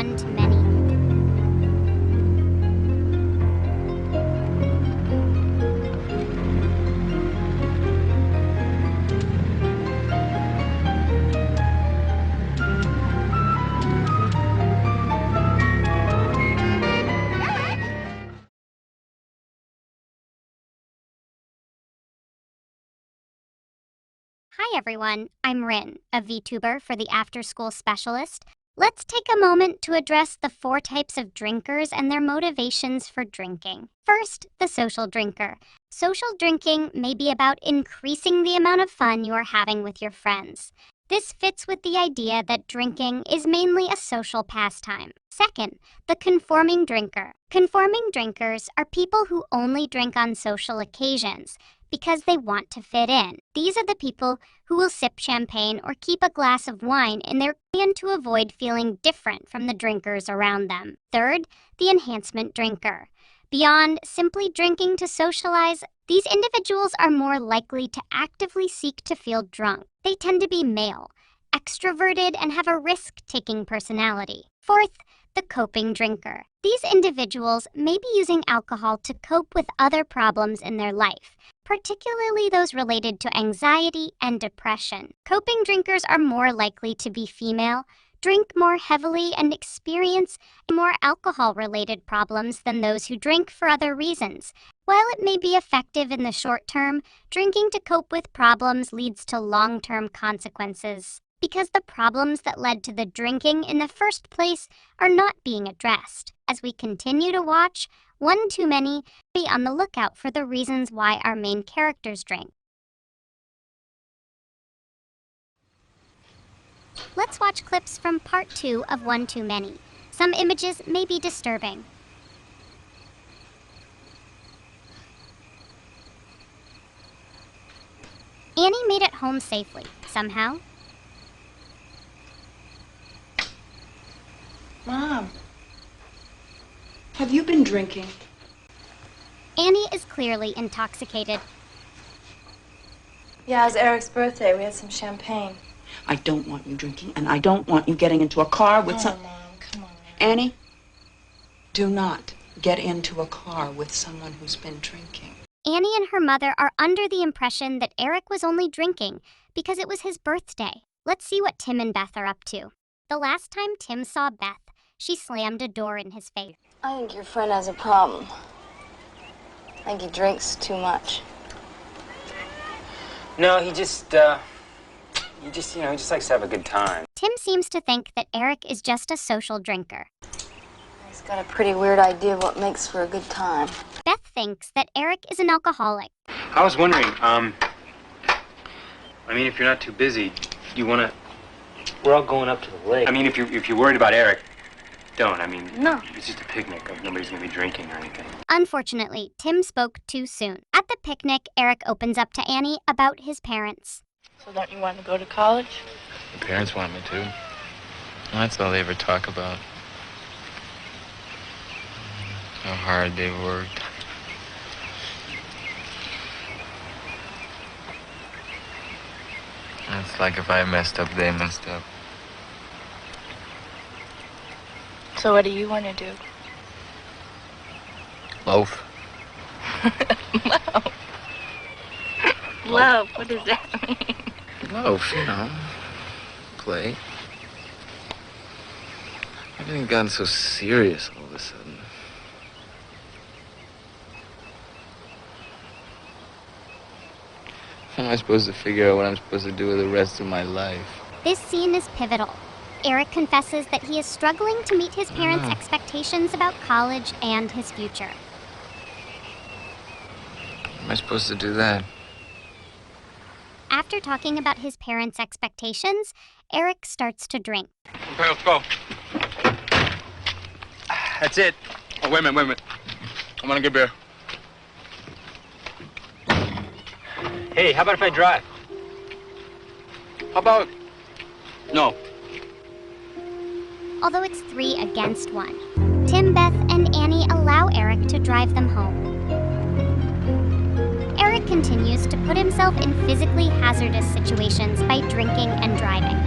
one too many. Hi everyone, I'm Rin, a VTuber for the Afterschool specialist. Let's take a moment to address the 4 types of drinkers and their motivations for drinking. First, the social drinker. Social drinking may be about increasing the amount of fun you are having with your friends. This fits with the idea that drinking is mainly a social pastime. Second, the conforming drinker. Conforming drinkers are people who only drink on social occasions because they want to fit in. These are the people who will sip champagne or keep a glass of wine in their hand to avoid feeling different from the drinkers around them. Third, the enhancement drinker. Beyond simply drinking to socialize, these individuals are more likely to actively seek to feel drunk. They tend to be male, extroverted, and have a risk-taking personality. Fourth, the coping drinker. These individuals may be using alcohol to cope with other problems in their life, particularly those related to anxiety and depression. Coping drinkers are more likely to be female, drink more heavily, and experience more alcohol-related problems than those who drink for other reasons. While it may be effective in the short term, drinking to cope with problems leads to long-term consequences, because the problems that led to the drinking in the first place are not being addressed. As we continue to watch One Too Many, be on the lookout for the reasons why our main characters drink. Let's watch clips from part 2 of One Too Many. Some images may be disturbing. Annie made it home safely, somehow. Mom, have you been drinking? Annie is clearly intoxicated. Yeah, it was Eric's birthday. We had some champagne. I don't want you drinking, and I don't want you getting into a car with Mom, come on. Annie, do not get into a car with someone who's been drinking. Annie and her mother are under the impression that Eric was only drinking because it was his birthday. Let's see what Tim and Beth are up to. The last time Tim saw Beth, she slammed a door in his face. I think your friend has a problem. I think he drinks too much. No, he just likes to have a good time. Tim seems to think that Eric is just a social drinker. He's got a pretty weird idea of what makes for a good time. Beth thinks that Eric is an alcoholic. I was wondering, if you're not too busy, you wanna... We're all going up to the lake. If you're worried about Eric, don't. No. It's just a picnic. Nobody's gonna be drinking or anything. Unfortunately, Tim spoke too soon. At the picnic, Eric opens up to Annie about his parents. So don't you want to go to college? My parents want me to. That's all they ever talk about. How hard they've worked. It's like if I messed up, they messed up. So what do you want to do? Loaf. Love. Love, what does that mean? Loaf, play. Everything's gotten so serious all of a sudden. How am I supposed to figure out what I'm supposed to do with the rest of my life? This scene is pivotal. Eric confesses that he is struggling to meet his parents' expectations about college and his future. How am I supposed to do that? After talking about his parents' expectations, Eric starts to drink. Okay, let's go. That's it. Oh, wait a minute. I want to get beer. Hey, how about if I drive? How about... No. Although it's 3 against 1, Tim, Beth, and Annie allow Eric to drive them home. Eric continues to put himself in physically hazardous situations by drinking and driving.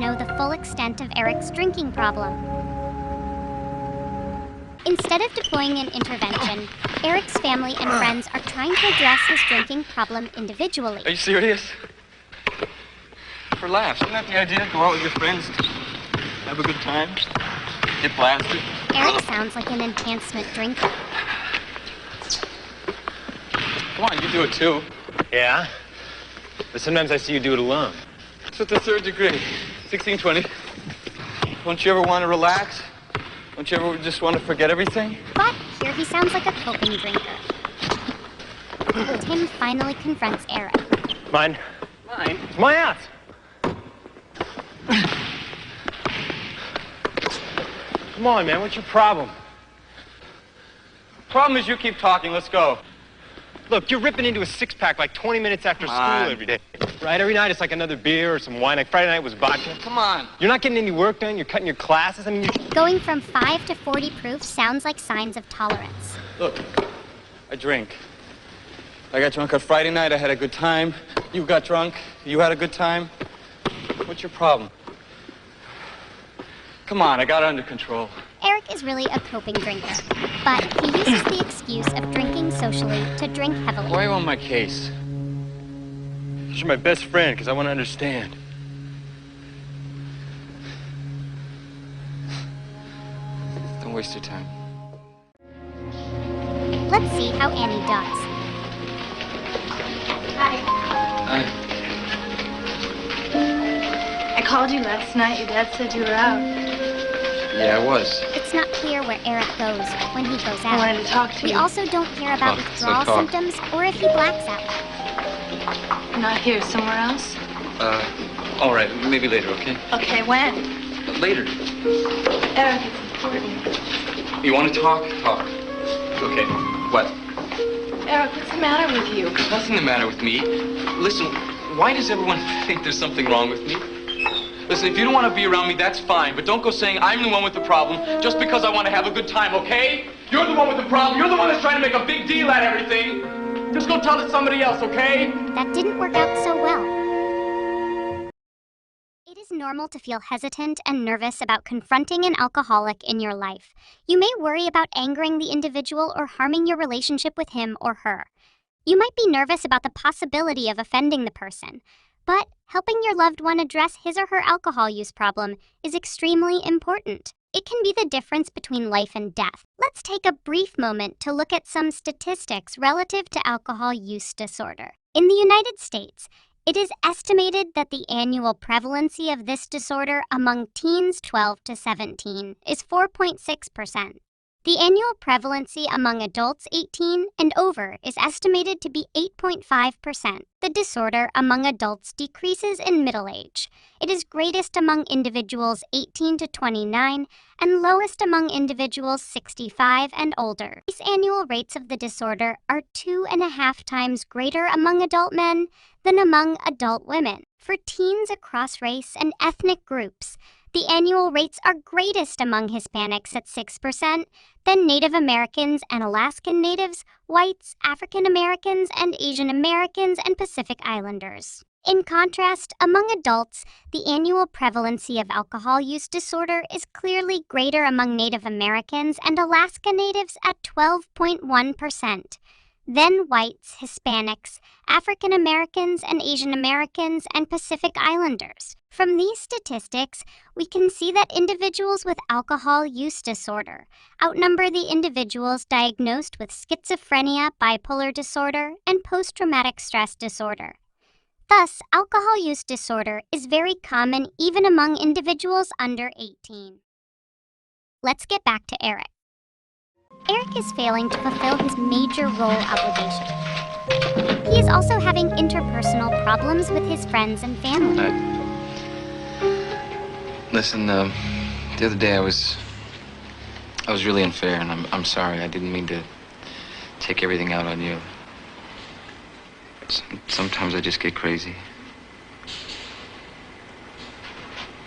know the full extent of Eric's drinking problem. Instead of deploying an intervention, Eric's family and friends are trying to address his drinking problem individually. Are you serious? For laughs, isn't that the idea? Go out with your friends, have a good time, get blasted. Eric sounds like an enhancement drinker. Come on, you do it too. Yeah? But sometimes I see you do it alone. It's with the third degree, 1620. Don't you ever want to relax? Don't you ever just want to forget everything? But here he sounds like a coping drinker. Tim finally confronts Eric. Mine? Mine? It's my ass! Come on, man, what's your problem? Problem is you keep talking, let's go. Look, you're ripping into a six-pack like 20 minutes after school every day. Right? Every night it's like another beer or some wine. Like Friday night was vodka. Come on. You're not getting any work done. You're cutting your classes. I mean, Going from 5 to 40 proof sounds like signs of tolerance. Look, I drink. I got drunk on Friday night, I had a good time. You got drunk, you had a good time. What's your problem? Come on, I got it under control. Eric is really a coping drinker, but he uses the excuse of drinking socially to drink heavily. Why are you on my case? you're my best friend because I want to understand. Don't waste your time. Let's see how Annie does. Hi. Hi. I called you last night. Your dad said you were out. Yeah, I was. It's not clear where Eric goes when he goes I out. wanted to talk to We you. also don't hear about Oh, so withdrawal talk. symptoms or if he blacks out. Not here, somewhere else? All right, maybe later, okay? Okay, when? Later. Eric, it's important. You want to talk? Talk. Okay. What? Eric, what's the matter with you? There's nothing the matter with me. Listen, why does everyone think there's something wrong with me? Listen, if you don't want to be around me, that's fine. But don't go saying I'm the one with the problem just because I want to have a good time, okay? You're the one with the problem. You're the one that's trying to make a big deal out of everything. Just go tell it to somebody else, okay? That didn't work out so well. It is normal to feel hesitant and nervous about confronting an alcoholic in your life. You may worry about angering the individual or harming your relationship with him or her. You might be nervous about the possibility of offending the person, but helping your loved one address his or her alcohol use problem is extremely important. It can be the difference between life and death. Let's take a brief moment to look at some statistics relative to alcohol use disorder. In the United States, it is estimated that the annual prevalency of this disorder among teens 12 to 17 is 4.6%. The annual prevalency among adults 18 and over is estimated to be 8.5%. The disorder among adults decreases in middle age. It is greatest among individuals 18 to 29 and lowest among individuals 65 and older. These annual rates of the disorder are 2.5 times greater among adult men than among adult women. For teens across race and ethnic groups, the annual rates are greatest among Hispanics at 6%, then Native Americans and Alaskan Natives, whites, African Americans and Asian Americans, and Pacific Islanders. In contrast, among adults, the annual prevalency of alcohol use disorder is clearly greater among Native Americans and Alaska Natives at 12.1%. Then whites, Hispanics, African Americans and Asian Americans, and Pacific Islanders. From these statistics, we can see that individuals with alcohol use disorder outnumber the individuals diagnosed with schizophrenia, bipolar disorder, and post-traumatic stress disorder. Thus, alcohol use disorder is very common even among individuals under 18. Let's get back to Eric. Eric is failing to fulfill his major role obligation. He is also having interpersonal problems with his friends and family. Listen, the other day I was really unfair, and I'm sorry. I didn't mean to take everything out on you. Sometimes I just get crazy.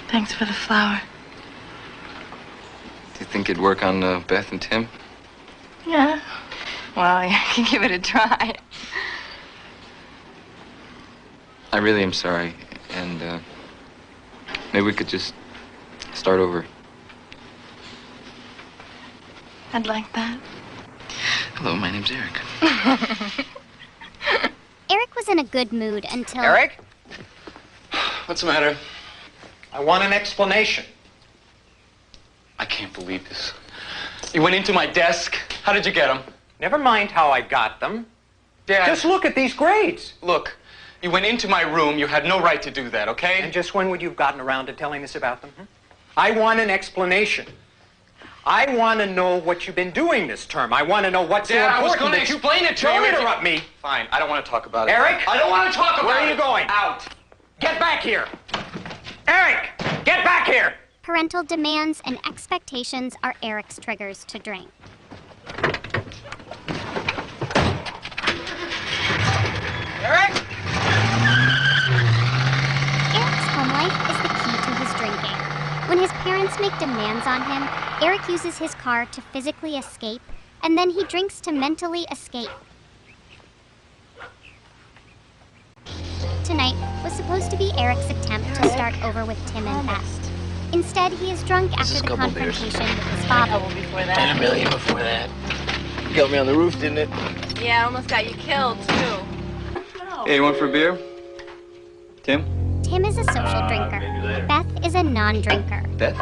Thanks for the flower. Do you think it'd work on Beth and Tim? Yeah. Well, you can give it a try. I really am sorry, and Maybe we could just start over. I'd like that. Hello, my name's Eric. Eric was in a good mood until... Eric, What's the matter? I want an explanation. I can't believe this. You went into my desk. How did you get them? Never mind how I got them. Dad, Just look at these grades. look. You went into my room. You had no right to do that, okay? And just when would you have gotten around to telling us about them? I want an explanation. I want to know what you've been doing this term. I want to know what's so Dad, I was important going to that you... explain it to Don't you. interrupt me. Fine, I don't want to talk about it. Eric? I don't want to talk about it. Where are you going? Out. Get back here. Eric, get back here. Parental demands and expectations are Eric's triggers to drink. Eric? Eric's home life is the key to his drinking. When his parents make demands on him, Eric uses his car to physically escape, and then he drinks to mentally escape. Tonight was supposed to be Eric's attempt to start over with Tim and Beth. Instead, he is drunk after the confrontation with his father. And $1 million before that. You got me on the roof, didn't it? Yeah, I almost got you killed, too. Hey, you want for a beer? Tim? Tim is a social drinker. Beth is a non-drinker. Beth?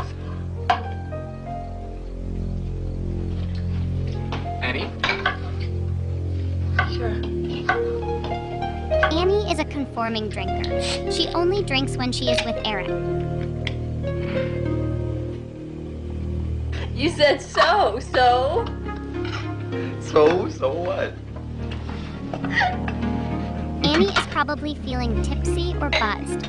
Annie? Sure. Annie is a conforming drinker. She only drinks when she is with Eric. You said so. So what? Annie is probably feeling tipsy or buzzed.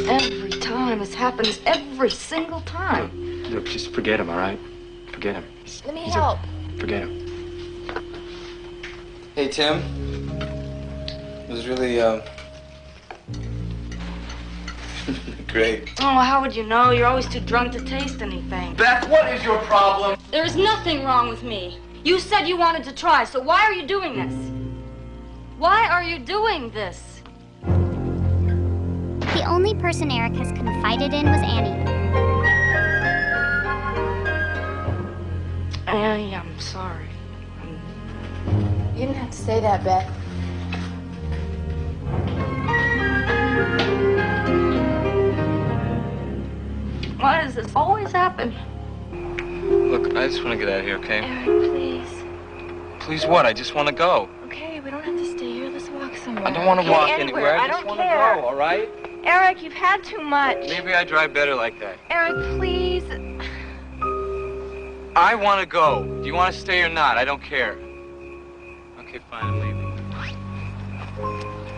Every time. This happens every single time. Look, just forget him, all right? Forget him. Let me help. Forget him. Hey, Tim. It was really, great. Oh, how would you know? You're always too drunk to taste anything. Beth, what is your problem? There's nothing wrong with me. You said you wanted to try, so why are you doing this? Why are you doing this? The only person Eric has confided in was Annie. Annie, I'm sorry. You didn't have to say that, Beth. Why does this always happen? Look, I just want to get out of here, okay? Eric, please. Please what? I just want to go. Okay, we don't have to stay here. Let's walk somewhere. I don't want to Okay, walk anywhere. I just don't want to care. go, all right? Eric, you've had too much. Maybe I drive better like that. Eric, please. I want to go. Do you want to stay or not? I don't care. Okay, fine, I'm leaving.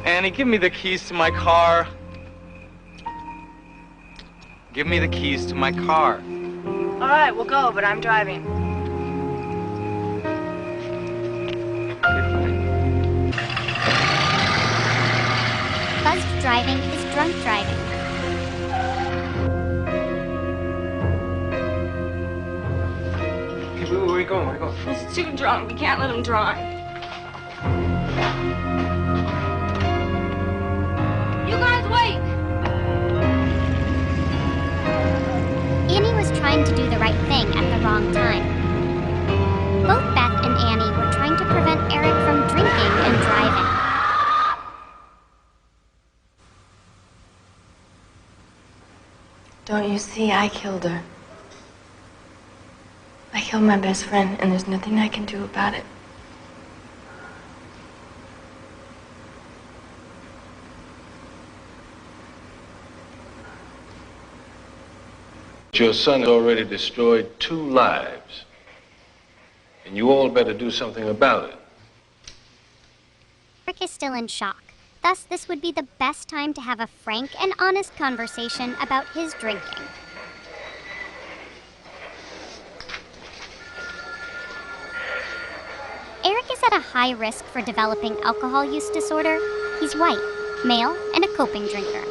Annie, give me the keys to my car. Give me the keys to my car. All right, we'll go, but I'm driving. Okay, fine. Buzzed driving is drunk driving. Okay, where are we going? Where are we going? He's too drunk. We can't let him drive. You guys wait! Annie was trying to do the right thing at the wrong time. Both Beth and Annie were trying to prevent Eric from drinking and driving. Don't you see? I killed her. I killed my best friend, and there's nothing I can do about it. Your son has already destroyed 2 lives, and you all better do something about it. Eric is still in shock. Thus, this would be the best time to have a frank and honest conversation about his drinking. Eric is at a high risk for developing alcohol use disorder. He's white, male, and a coping drinker.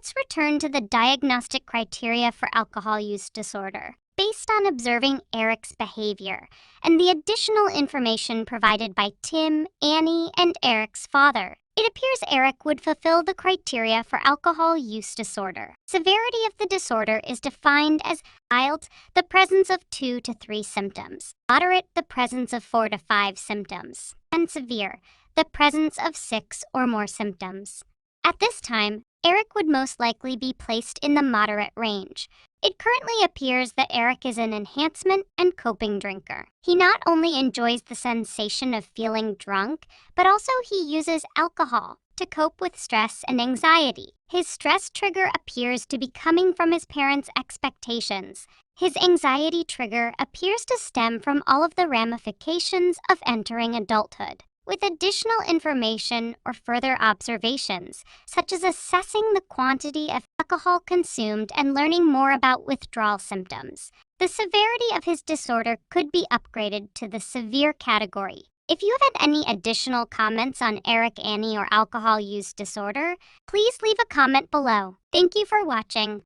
Let's return to the diagnostic criteria for alcohol use disorder. Based on observing Eric's behavior and the additional information provided by Tim, Annie, and Eric's father, it appears Eric would fulfill the criteria for alcohol use disorder. Severity of the disorder is defined as mild, the presence of 2 to 3 symptoms, moderate, the presence of 4 to 5 symptoms, and severe, the presence of 6 or more symptoms. At this time, Eric would most likely be placed in the moderate range. It currently appears that Eric is an enhancement and coping drinker. He not only enjoys the sensation of feeling drunk, but also he uses alcohol to cope with stress and anxiety. His stress trigger appears to be coming from his parents' expectations. His anxiety trigger appears to stem from all of the ramifications of entering adulthood. With additional information or further observations, such as assessing the quantity of alcohol consumed and learning more about withdrawal symptoms, the severity of his disorder could be upgraded to the severe category. If you have had any additional comments on Eric, Annie, or alcohol use disorder, please leave a comment below. Thank you for watching.